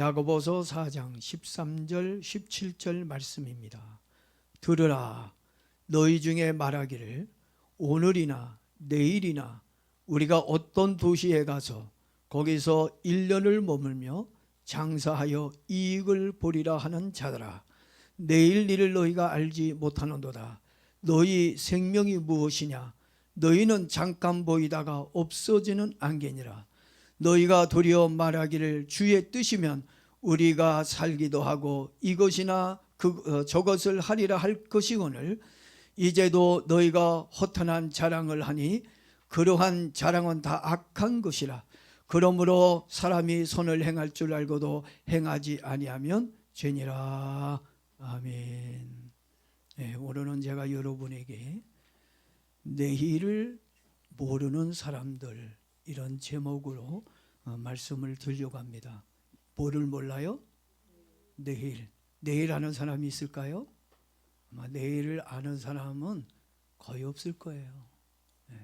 야고보서 4장 13절 17절 말씀입니다. 들으라, 너희 중에 말하기를 오늘이나 내일이나 우리가 어떤 도시에 가서 거기서 1년을 머물며 장사하여 이익을 보리라 하는 자들아, 내일 일을 너희가 알지 못하는도다. 너희 생명이 무엇이냐? 너희는 잠깐 보이다가 없어지는 안개니라. 너희가 도리어 말하기를 주의 뜻이면 우리가 살기도 하고 이것이나 저것을 하리라 할 것이거늘 이제도 너희가 허탄한 자랑을 하니 그러한 자랑은 다 악한 것이라. 그러므로 사람이 선을 행할 줄 알고도 행하지 아니하면 죄니라. 아멘. 네, 오늘은 제가 여러분에게 내일을 모르는 사람들, 이런 제목으로 말씀을 드리려고 합니다. 뭐를 몰라요? 내일 아는 사람이 있을까요? 아마 내일을 아는 사람은 거의 없을 거예요. 네.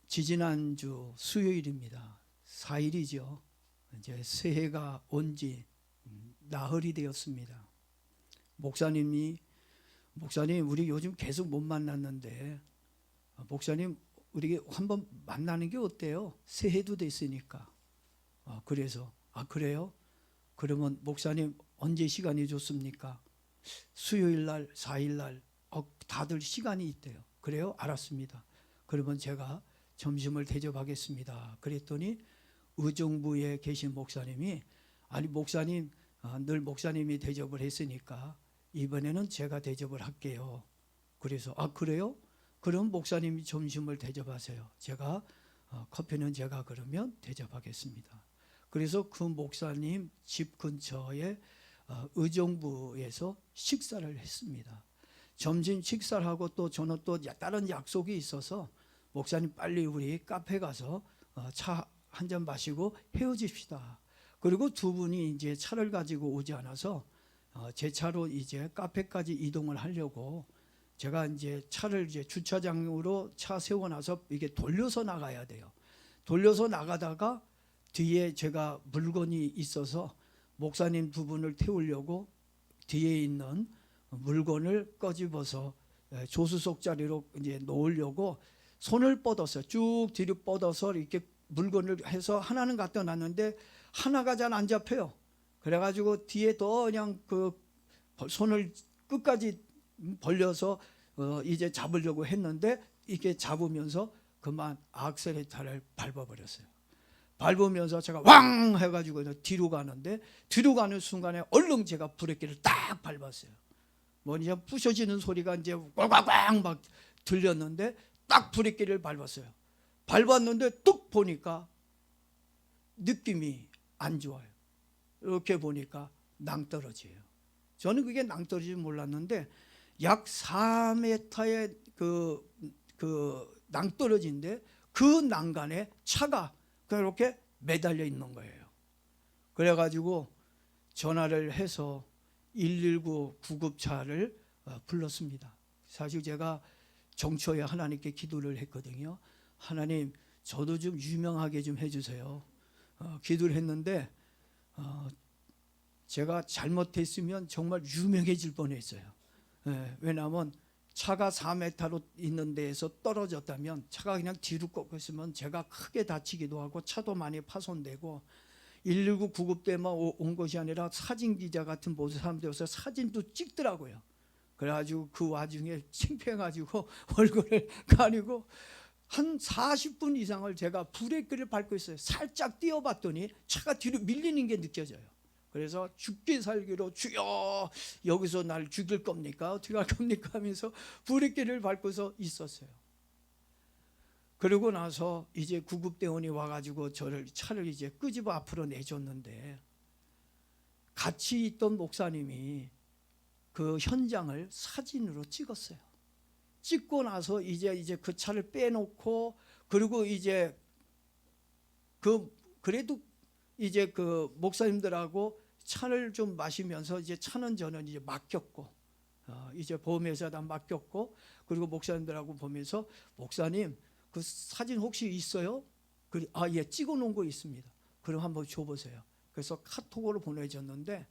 지지난주 수요일입니다. 4일이죠. 이제 새해가 온 지 나흘이 되었습니다. 목사님 우리 요즘 계속 못 만났는데 목사님 우리 한번 만나는 게 어때요? 새해도 됐으니까. 그래서 그래요? 그러면 목사님 언제 시간이 좋습니까? 수요일 날, 4일 날 다들 시간이 있대요. 그래요? 알았습니다. 그러면 제가 점심을 대접하겠습니다. 그랬더니 의정부에 계신 목사님이 아니 목사님 늘 목사님이 대접을 했으니까 이번에는 제가 대접을 할게요. 그래서 그래요? 그럼 목사님이 점심을 대접하세요. 제가 커피는 제가 그러면 대접하겠습니다. 그래서 그 목사님 집 근처에 의정부에서 식사를 했습니다. 점심 식사를 하고 또 저는 또 다른 약속이 있어서 목사님 빨리 우리 카페 가서 차 한 잔 마시고 헤어집시다. 그리고 두 분이 이제 차를 가지고 오지 않아서 제 차로 이제 카페까지 이동을 하려고 제가 이제 차를 이제 주차장으로 차 세워놔서 이게 돌려서 나가야 돼요. 돌려서 나가다가 뒤에 제가 물건이 있어서 목사님 두 분을 태우려고 뒤에 있는 물건을 꺼집어서 조수석 자리로 이제 놓으려고 손을 뻗었어요. 쭉 뒤로 뻗어서 이렇게 물건을 해서 하나는 갖다 놨는데 하나가 잘 안 잡혀요. 그래가지고 뒤에 더 그냥 그 손을 끝까지 벌려서 이제 잡으려고 했는데 이게 잡으면서 그만 악셀레터를 밟아버렸어요. 밟으면서 제가 왕 해가지고 뒤로 가는데 뒤로 가는 순간에 얼른 제가 브레이크를 딱 밟았어요. 이제 부셔지는 소리가 이제 꽝꽝꽝 막 들렸는데 딱 브레이크를 밟았어요. 밟았는데 뚝 보니까 느낌이 안 좋아요. 이렇게 보니까 낭떠러지예요. 저는 그게 낭떠러지는 몰랐는데 약 4m의 그 낭떠러지인데 그 난간에 차가 그렇게 매달려 있는 거예요. 그래가지고 전화를 해서 119 구급차를 불렀습니다. 사실 제가 정초에 하나님께 기도를 했거든요. 하나님 저도 좀 유명하게 좀 해주세요. 기도를 했는데 제가 잘못했으면 정말 유명해질 뻔했어요. 왜냐하면 차가 4m로 있는 데에서 떨어졌다면 차가 그냥 뒤로 꺾였으면 제가 크게 다치기도 하고 차도 많이 파손되고 119 구급대만 온 것이 아니라 사진기자 같은 모든 사람들이 와서 사진도 찍더라고요. 그래가지고 그 와중에 창피해가지고 얼굴을 가리고 한 40분 이상을 제가 브레이크를 밟고 있어요. 살짝 띄워봤더니 차가 뒤로 밀리는 게 느껴져요. 그래서 죽기 살기로 주여 여기서 날 죽일 겁니까? 어떻게 할 겁니까? 하면서 브레이크를 밟고서 있었어요. 그러고 나서 이제 구급대원이 와가지고 차를 이제 끄집어 앞으로 내줬는데 같이 있던 목사님이 그 현장을 사진으로 찍었어요. 찍고 나서 이제 그 차를 빼놓고 그리고 이제 그래도 이제 그 목사님들하고 차를 좀 마시면서 이제 차는 저는 이제 맡겼고 이제 보험회사에다 맡겼고 그리고 목사님들하고 보면서 목사님 그 사진 혹시 있어요? 예, 찍어 놓은 거 있습니다. 그럼 한번 줘보세요. 그래서 카톡으로 보내줬는데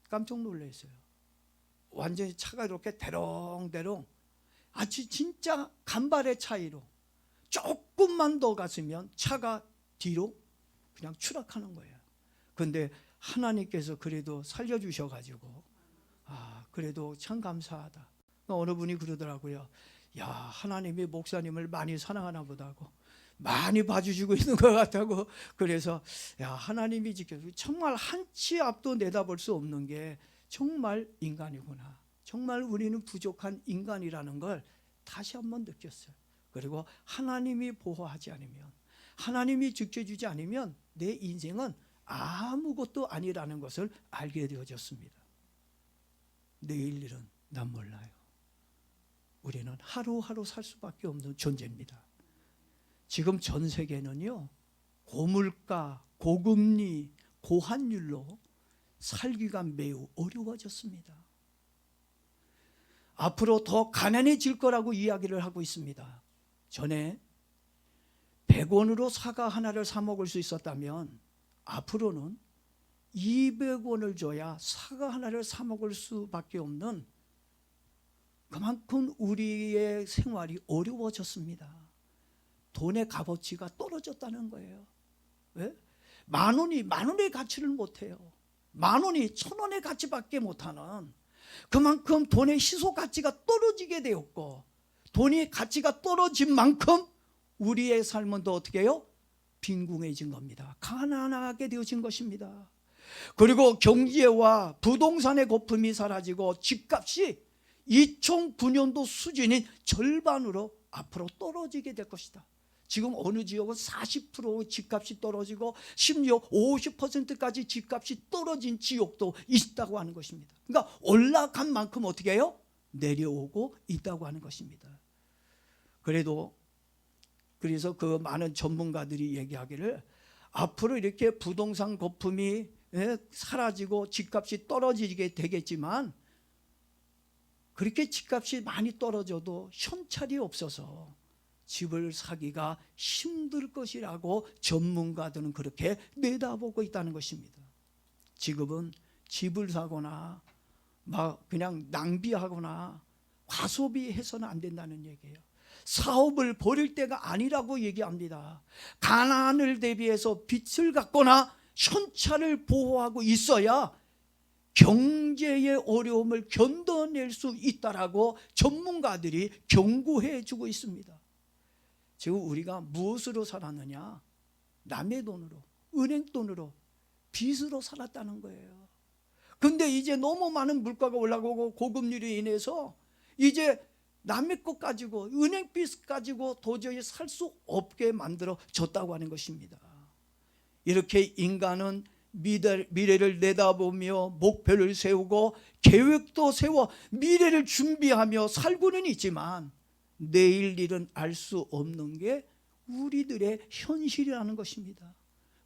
깜짝 놀랐어요. 완전히 차가 이렇게 대롱대롱 아주 진짜 간발의 차이로 조금만 더 갔으면 차가 뒤로 그냥 추락하는 거예요. 그런데 하나님께서 그래도 살려주셔가지고 그래도 참 감사하다. 어느 분이 그러더라고요. 야, 하나님이 목사님을 많이 사랑하나 보다고, 많이 봐주시고 있는 것 같다고. 그래서 야, 하나님이 지켜주고 정말 한 치 앞도 내다볼 수 없는 게 정말 인간이구나. 정말 우리는 부족한 인간이라는 걸 다시 한번 느꼈어요. 그리고 하나님이 보호하지 않으면, 하나님이 지켜주지 않으면 내 인생은 아무것도 아니라는 것을 알게 되어졌습니다. 내일 일은 난 몰라요. 우리는 하루하루 살 수밖에 없는 존재입니다. 지금 전 세계는요, 고물가, 고금리, 고환율로 살기가 매우 어려워졌습니다. 앞으로 더 가난해질 거라고 이야기를 하고 있습니다. 전에 100원으로 사과 하나를 사 먹을 수 있었다면 앞으로는 200원을 줘야 사과 하나를 사 먹을 수밖에 없는, 그만큼 우리의 생활이 어려워졌습니다. 돈의 값어치가 떨어졌다는 거예요. 왜? 만 원의 가치를 못해요. 만 원이 1,000원의 가치밖에 못하는, 그만큼 돈의 희소 가치가 떨어지게 되었고, 돈의 가치가 떨어진 만큼 우리의 삶은 더 어떻게 해요? 빈궁해진 겁니다. 가난하게 되어진 것입니다. 그리고 경제와 부동산의 거품이 사라지고 집값이 2009년도 수준인 절반으로 앞으로 떨어지게 될 것이다. 지금 어느 지역은 40% 집값이 떨어지고 심지어 50%까지 집값이 떨어진 지역도 있다고 하는 것입니다. 그러니까 올라간 만큼 어떻게 해요? 내려오고 있다고 하는 것입니다. 그래서 그 많은 전문가들이 얘기하기를, 앞으로 이렇게 부동산 거품이 사라지고 집값이 떨어지게 되겠지만, 그렇게 집값이 많이 떨어져도 현찰이 없어서 집을 사기가 힘들 것이라고 전문가들은 그렇게 내다보고 있다는 것입니다. 지금은 집을 사거나 막 그냥 낭비하거나 과소비해서는 안 된다는 얘기예요. 사업을 벌일 때가 아니라고 얘기합니다. 가난을 대비해서 빚을 갚거나 현찰을 보호하고 있어야 경제의 어려움을 견뎌낼 수 있다라고 전문가들이 경고해 주고 있습니다. 지금 우리가 무엇으로 살았느냐? 남의 돈으로, 은행 돈으로, 빚으로 살았다는 거예요. 근데 이제 너무 많은 물가가 올라가고 고금리로 인해서 이제 남의 것 가지고, 은행 빚 가지고 도저히 살 수 없게 만들어졌다고 하는 것입니다. 이렇게 인간은 미래를 내다보며 목표를 세우고 계획도 세워 미래를 준비하며 살고는 있지만, 내일 일은 알 수 없는 게 우리들의 현실이라는 것입니다.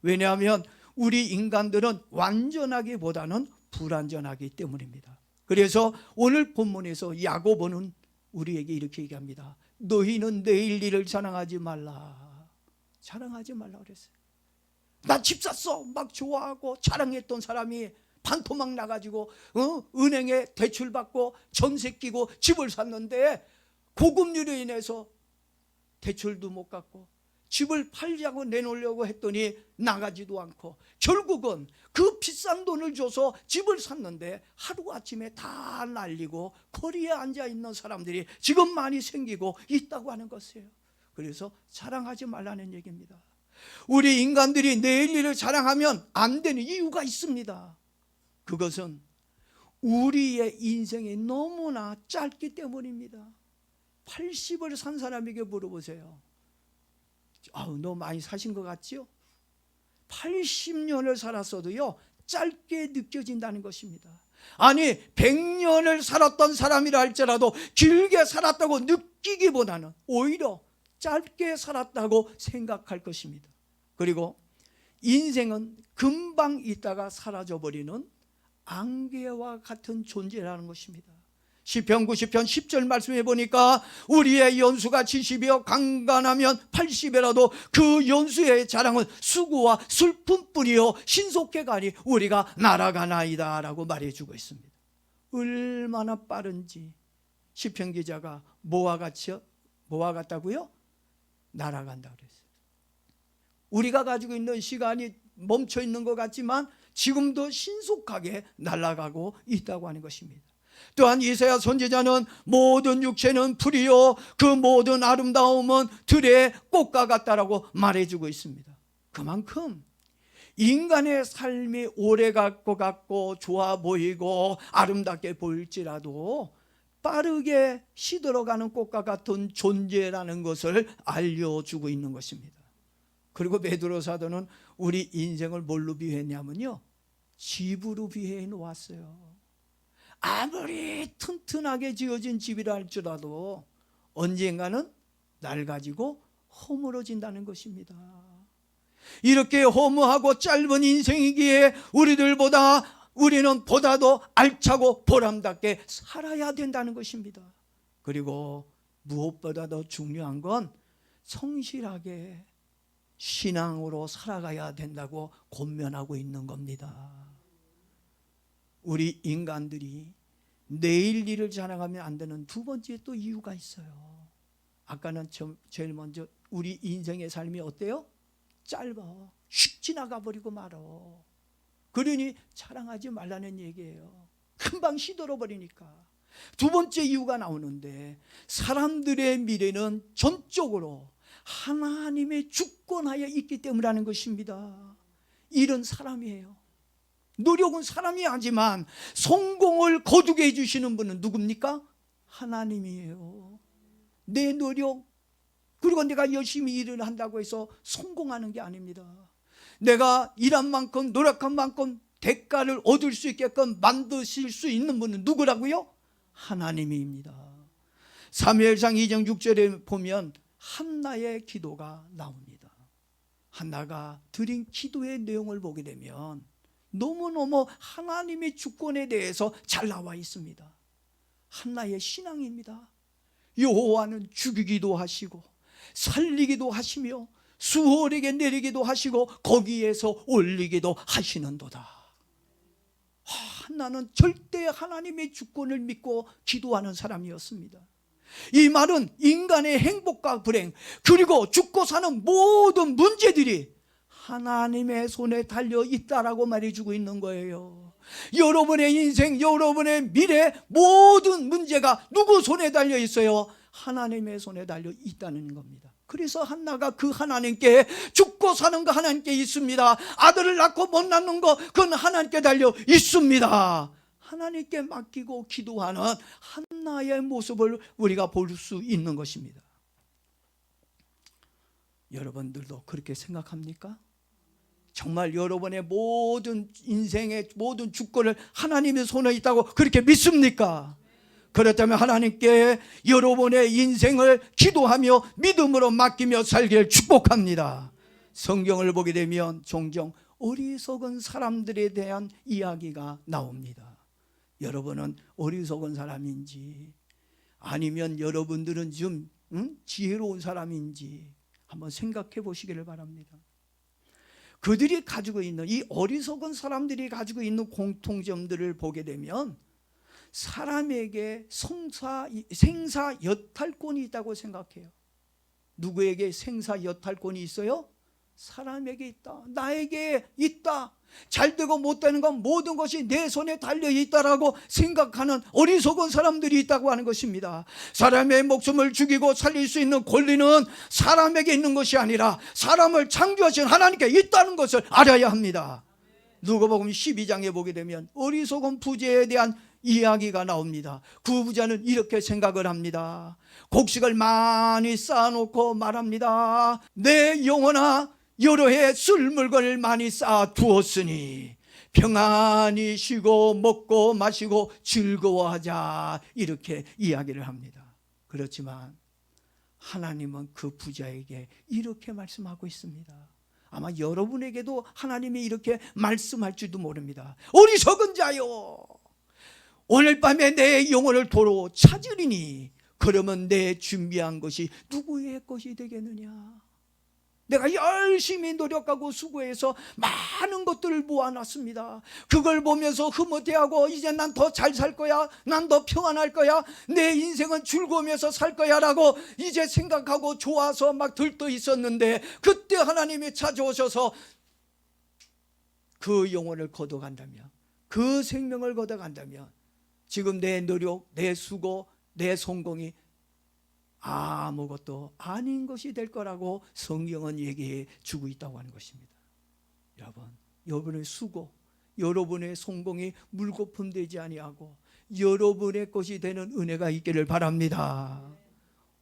왜냐하면 우리 인간들은 완전하기보다는 불완전하기 때문입니다. 그래서 오늘 본문에서 야고보는 우리에게 이렇게 얘기합니다. 너희는 내일 일을 자랑하지 말라. 자랑하지 말라 그랬어요. 나 집 샀어 막 좋아하고 자랑했던 사람이 반토막 나가지고 은행에 대출 받고 전세 끼고 집을 샀는데, 고금리로 인해서 대출도 못 갚고 집을 팔자고 내놓으려고 했더니 나가지도 않고, 결국은 그 비싼 돈을 줘서 집을 샀는데 하루아침에 다 날리고 거리에 앉아있는 사람들이 지금 많이 생기고 있다고 하는 것이에요. 그래서 자랑하지 말라는 얘기입니다. 우리 인간들이 내일 일을 자랑하면 안 되는 이유가 있습니다. 그것은 우리의 인생이 너무나 짧기 때문입니다. 80을 산 사람에게 물어보세요. 너 많이 사신 것 같지요? 80년을 살았어도요, 짧게 느껴진다는 것입니다. 아니 100년을 살았던 사람이라 할지라도 길게 살았다고 느끼기보다는 오히려 짧게 살았다고 생각할 것입니다. 그리고 인생은 금방 있다가 사라져버리는 안개와 같은 존재라는 것입니다. 시편 90편 10절 말씀해 보니까 우리의 연수가 70이요 강간하면 80이라도 그 연수의 자랑은 수고와 슬픔뿐이요 신속해 가니 우리가 날아가나이다 라고 말해주고 있습니다. 얼마나 빠른지 시편 기자가 뭐와 같다고요? 날아간다 그랬어요. 우리가 가지고 있는 시간이 멈춰 있는 것 같지만 지금도 신속하게 날아가고 있다고 하는 것입니다. 또한 이사야 선지자는 모든 육체는 풀이요 그 모든 아름다움은 들의 꽃과 같다라고 말해주고 있습니다. 그만큼 인간의 삶이 오래 갈 것 같고 좋아 보이고 아름답게 보일지라도 빠르게 시들어가는 꽃과 같은 존재라는 것을 알려주고 있는 것입니다. 그리고 베드로 사도는 우리 인생을 뭘로 비유했냐면요, 집으로 비유해 놓았어요. 아무리 튼튼하게 지어진 집이라 할지라도 언젠가는 낡아지고 허물어진다는 것입니다. 이렇게 허무하고 짧은 인생이기에 우리는 보다도 알차고 보람답게 살아야 된다는 것입니다. 그리고 무엇보다 더 중요한 건 성실하게 신앙으로 살아가야 된다고 권면하고 있는 겁니다. 우리 인간들이 내일 일을 자랑하면 안 되는 두 번째 또 이유가 있어요. 아까는 제일 먼저 우리 인생의 삶이 어때요? 짧아. 휙 지나가 버리고 말어. 그러니 자랑하지 말라는 얘기예요. 금방 시들어 버리니까. 두 번째 이유가 나오는데 사람들의 미래는 전적으로 하나님의 주권하에 있기 때문이라는 것입니다. 일은 사람이에요. 노력은 사람이 하지만 성공을 거두게 해주시는 분은 누굽니까? 하나님이에요. 내 노력 그리고 내가 열심히 일을 한다고 해서 성공하는 게 아닙니다. 내가 일한 만큼 노력한 만큼 대가를 얻을 수 있게끔 만드실 수 있는 분은 누구라고요? 하나님입니다. 사무엘상 2장 6절에 보면 한나의 기도가 나옵니다. 한나가 드린 기도의 내용을 보게 되면 너무너무 하나님의 주권에 대해서 잘 나와 있습니다. 한나의 신앙입니다. 여호와는 죽이기도 하시고 살리기도 하시며 수월에게 내리기도 하시고 거기에서 올리기도 하시는도다. 한나는 절대 하나님의 주권을 믿고 기도하는 사람이었습니다. 이 말은 인간의 행복과 불행 그리고 죽고 사는 모든 문제들이 하나님의 손에 달려 있다라고 말해주고 있는 거예요. 여러분의 인생, 여러분의 미래 모든 문제가 누구 손에 달려 있어요? 하나님의 손에 달려 있다는 겁니다. 그래서 한나가 그 하나님께 죽고 사는 거 하나님께 있습니다. 아들을 낳고 못 낳는 거 그건 하나님께 달려 있습니다. 하나님께 맡기고 기도하는 한나의 모습을 우리가 볼 수 있는 것입니다. 여러분들도 그렇게 생각합니까? 정말 여러분의 모든 인생의 모든 주권을 하나님의 손에 있다고 그렇게 믿습니까? 그렇다면 하나님께 여러분의 인생을 기도하며 믿음으로 맡기며 살기를 축복합니다. 성경을 보게 되면 종종 어리석은 사람들에 대한 이야기가 나옵니다. 여러분은 어리석은 사람인지 아니면 여러분들은 좀 지혜로운 사람인지 한번 생각해 보시기를 바랍니다. 그들이 가지고 있는 이 어리석은 사람들이 가지고 있는 공통점들을 보게 되면 사람에게 생사 여탈권이 있다고 생각해요. 누구에게 생사 여탈권이 있어요? 사람에게 있다. 나에게 있다. 잘되고 못되는 건 모든 것이 내 손에 달려있다라고 생각하는 어리석은 사람들이 있다고 하는 것입니다. 사람의 목숨을 죽이고 살릴 수 있는 권리는 사람에게 있는 것이 아니라 사람을 창조하신 하나님께 있다는 것을 알아야 합니다. 누가복음 12장에 보게 되면 어리석은 부자에 대한 이야기가 나옵니다. 그 부자는 이렇게 생각을 합니다. 곡식을 많이 쌓아놓고 말합니다. 내 영혼아 여러 해 쓸 물건을 많이 쌓아두었으니 평안히 쉬고 먹고 마시고 즐거워하자 이렇게 이야기를 합니다. 그렇지만 하나님은 그 부자에게 이렇게 말씀하고 있습니다. 아마 여러분에게도 하나님이 이렇게 말씀할지도 모릅니다. 어리석은 자요, 오늘 밤에 내 영혼을 도로 찾으리니 그러면 내 준비한 것이 누구의 것이 되겠느냐. 내가 열심히 노력하고 수고해서 많은 것들을 모아놨습니다. 그걸 보면서 흐뭇해하고 이제 난 더 잘 살 거야, 난 더 평안할 거야, 내 인생은 즐거우면서 살 거야 라고 이제 생각하고 좋아서 막 들떠 있었는데, 그때 하나님이 찾아오셔서 그 영혼을 걷어간다면, 그 생명을 걷어간다면 지금 내 노력, 내 수고, 내 성공이 아무것도 아닌 것이 될 거라고 성경은 얘기해 주고 있다고 하는 것입니다. 여러분, 여러분의 수고, 여러분의 성공이 물거품 되지 아니하고 여러분의 것이 되는 은혜가 있기를 바랍니다.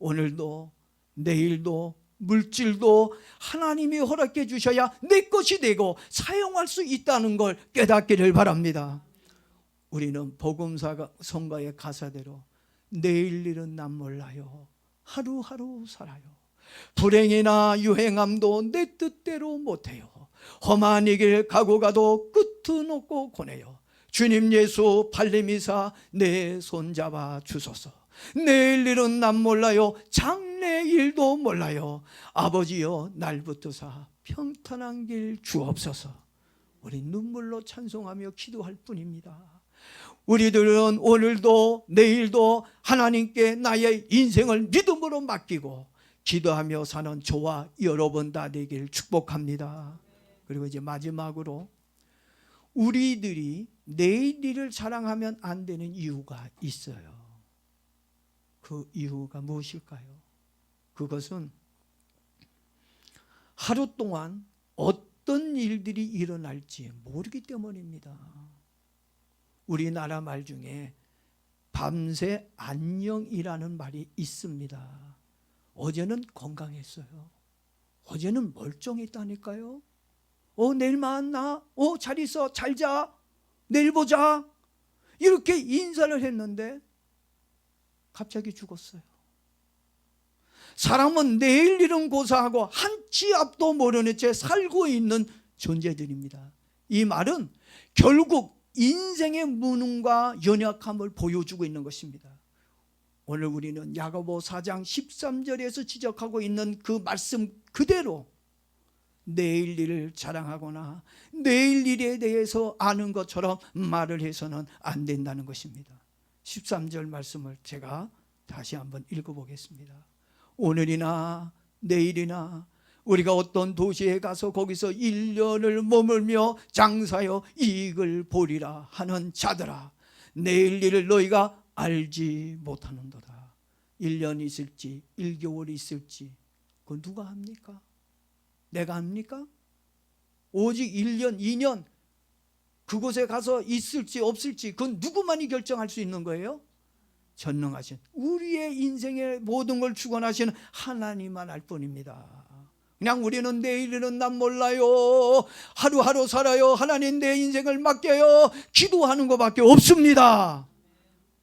오늘도 내일도 물질도 하나님이 허락해 주셔야 내 것이 되고 사용할 수 있다는 걸 깨닫기를 바랍니다. 우리는 복음사 성가의 가사대로 내일 일은 난 몰라요, 하루하루 살아요. 불행이나 유행함도 내 뜻대로 못해요. 험한 이 길 가고 가도 끝은 없고 고네요. 주님 예수 발림이사 내 손잡아 주소서. 내일 일은 난 몰라요, 장래 일도 몰라요. 아버지여 날 붙드사 평탄한 길 주옵소서. 우리 눈물로 찬송하며 기도할 뿐입니다. 우리들은 오늘도 내일도 하나님께 나의 인생을 믿음으로 맡기고 기도하며 사는 저와 여러분 다 되길 축복합니다. 그리고 이제 마지막으로 우리들이 내일 일을 자랑하면 안 되는 이유가 있어요. 그 이유가 무엇일까요? 그것은 하루 동안 어떤 일들이 일어날지 모르기 때문입니다. 우리나라 말 중에 밤새 안녕이라는 말이 있습니다. 어제는 건강했어요. 어제는 멀쩡했다니까요. 내일 만나. 잘 있어. 잘 자. 내일 보자. 이렇게 인사를 했는데 갑자기 죽었어요. 사람은 내일 일은 고사하고 한 치 앞도 모르는 채 살고 있는 존재들입니다. 이 말은 결국 인생의 무능과 연약함을 보여주고 있는 것입니다. 오늘 우리는 야고보 4장 13절에서 지적하고 있는 그 말씀 그대로 내일 일을 자랑하거나 내일 일에 대해서 아는 것처럼 말을 해서는 안 된다는 것입니다. 13절 말씀을 제가 다시 한번 읽어보겠습니다. 오늘이나 내일이나 우리가 어떤 도시에 가서 거기서 1년을 머물며 장사여 이익을 보리라 하는 자들아, 내일 일을 너희가 알지 못하는도다. 1년 있을지 1개월 있을지 그건 누가 합니까? 내가 합니까? 오직 1년 2년 그곳에 가서 있을지 없을지 그건 누구만이 결정할 수 있는 거예요? 전능하신 우리의 인생의 모든 걸 주관하시는 하나님만 알 뿐입니다. 그냥 우리는 내일은 난 몰라요, 하루하루 살아요, 하나님 내 인생을 맡겨요, 기도하는 것밖에 없습니다.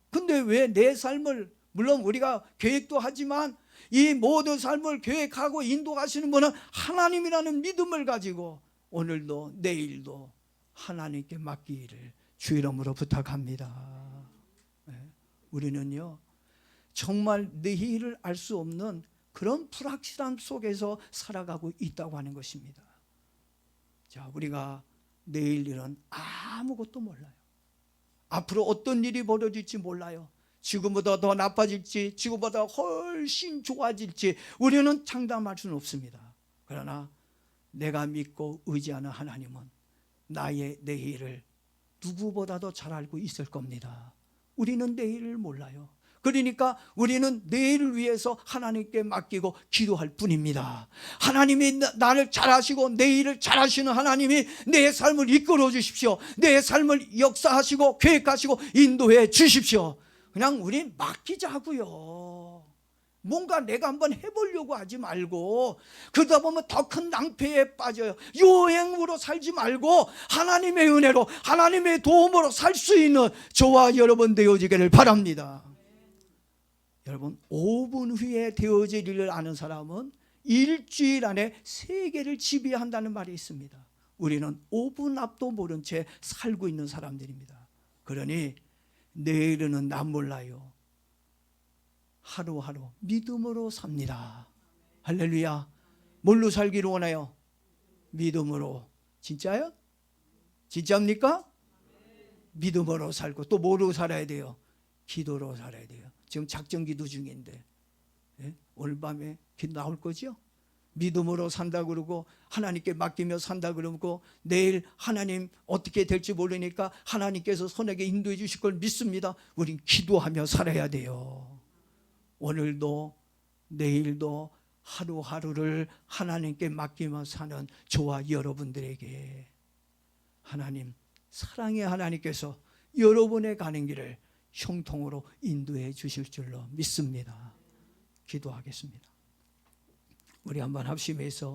근데 왜 내 삶을, 물론 우리가 계획도 하지만 이 모든 삶을 계획하고 인도하시는 분은 하나님이라는 믿음을 가지고 오늘도 내일도 하나님께 맡기기를 주 이름으로 부탁합니다. 우리는요 정말 내일을 알 수 없는 그런 불확실함 속에서 살아가고 있다고 하는 것입니다. 자, 우리가 내일 일은 아무것도 몰라요. 앞으로 어떤 일이 벌어질지 몰라요. 지금보다 더 나빠질지 지금보다 훨씬 좋아질지 우리는 장담할 수는 없습니다. 그러나 내가 믿고 의지하는 하나님은 나의 내일을 누구보다도 잘 알고 있을 겁니다. 우리는 내일을 몰라요. 그러니까 우리는 내일을 위해서 하나님께 맡기고 기도할 뿐입니다. 하나님이 나를 잘 아시고 내일을 잘 아시는 하나님이 내 삶을 이끌어 주십시오. 내 삶을 역사하시고 계획하시고 인도해 주십시오. 그냥 우리 맡기자고요. 뭔가 내가 한번 해보려고 하지 말고 그러다 보면 더 큰 낭패에 빠져요. 요행으로 살지 말고 하나님의 은혜로 하나님의 도움으로 살 수 있는 저와 여러분 되어지기를 바랍니다. 여러분 5분 후에 되어질 일을 아는 사람은 일주일 안에 세계를 지배한다는 말이 있습니다. 우리는 5분 앞도 모른 채 살고 있는 사람들입니다. 그러니 내일은 난 몰라요. 하루하루 믿음으로 삽니다. 할렐루야. 뭘로 살기를 원해요? 믿음으로. 진짜요? 진짜입니까? 믿음으로 살고 또 뭐로 살아야 돼요? 기도로 살아야 돼요. 지금 작전 기도 중인데 오늘 밤에 기도 나올 거죠? 믿음으로 산다 그러고 하나님께 맡기며 산다 그러고 내일 하나님 어떻게 될지 모르니까 하나님께서 선에게 인도해 주실 걸 믿습니다. 우린 기도하며 살아야 돼요. 오늘도 내일도 하루하루를 하나님께 맡기며 사는 저와 여러분들에게 하나님, 사랑의 하나님께서 여러분의 가는 길을 형통으로 인도해 주실 줄로 믿습니다. 기도하겠습니다. 우리 한번 합심해서